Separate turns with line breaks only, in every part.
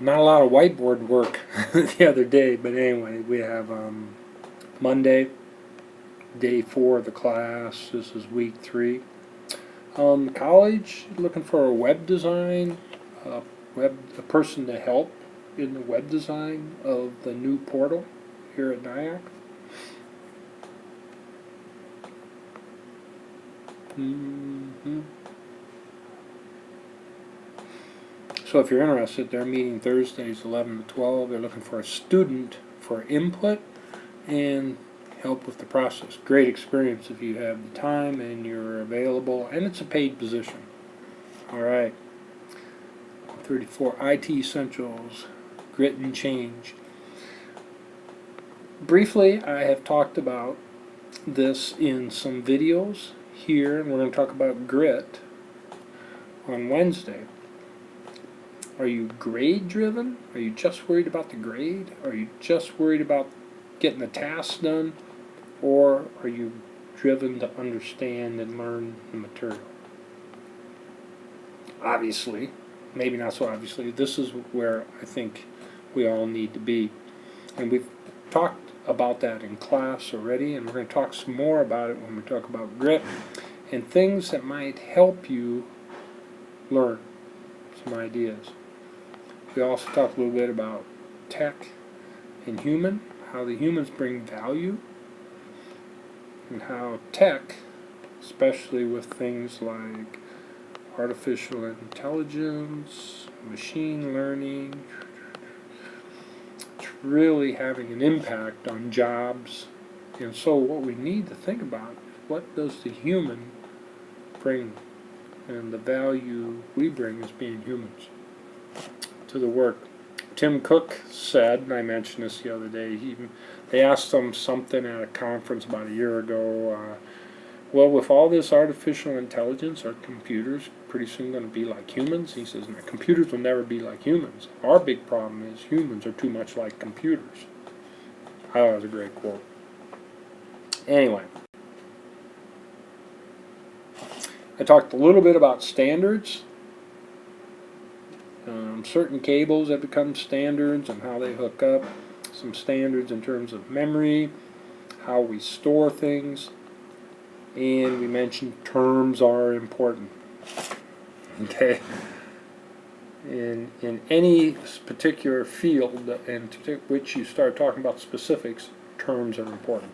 Not a lot of whiteboard work the other day, but anyway, we have Monday, day 4 of the class. This is week 3. College, looking for a web design, a person to help in the web design of the new portal here at NIAC. So if you're interested, they're meeting Thursdays 11 to 12. They're looking for a student for input and help with the process. Great experience if you have the time and you're available, and it's a paid position. All right. 34, IT Essentials, Grit and Change. Briefly, I have talked about this in some videos here, and we're going to talk about grit on Wednesday. Are you grade driven? Are you just worried about the grade? Are you just worried about getting the task done? Or are you driven to understand and learn the material? Obviously, maybe not so obviously, this is where I think we all need to be. And we've talked about that in class already, and we're going to talk some more about it when we talk about grit and things that might help you learn some ideas. We also talk a little bit about tech and human, how the humans bring value, and how tech, especially with things like artificial intelligence, machine learning, it's really having an impact on jobs. And so what we need to think about is, what does the human bring, and the value we bring as being humans to the work. Tim Cook said, and I mentioned this the other day, they asked him something at a conference about a year ago, well, with all this artificial intelligence, are computers pretty soon going to be like humans? He says, no, computers will never be like humans. Our big problem is humans are too much like computers. I thought it was a great quote. Anyway, I talked a little bit about standards. Certain cables that become standards and how they hook up. Some standards in terms of memory, how we store things, and we mentioned terms are important. Okay. In any particular field, and to which you start talking about specifics, terms are important.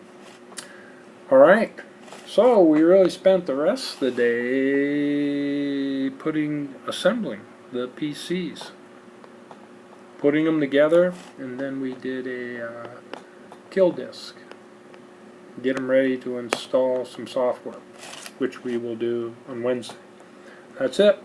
All right. So we really spent the rest of the day assembling the PCs, putting them together, and then we did a kill disk, get them ready to install some software, which we will do on Wednesday. That's it.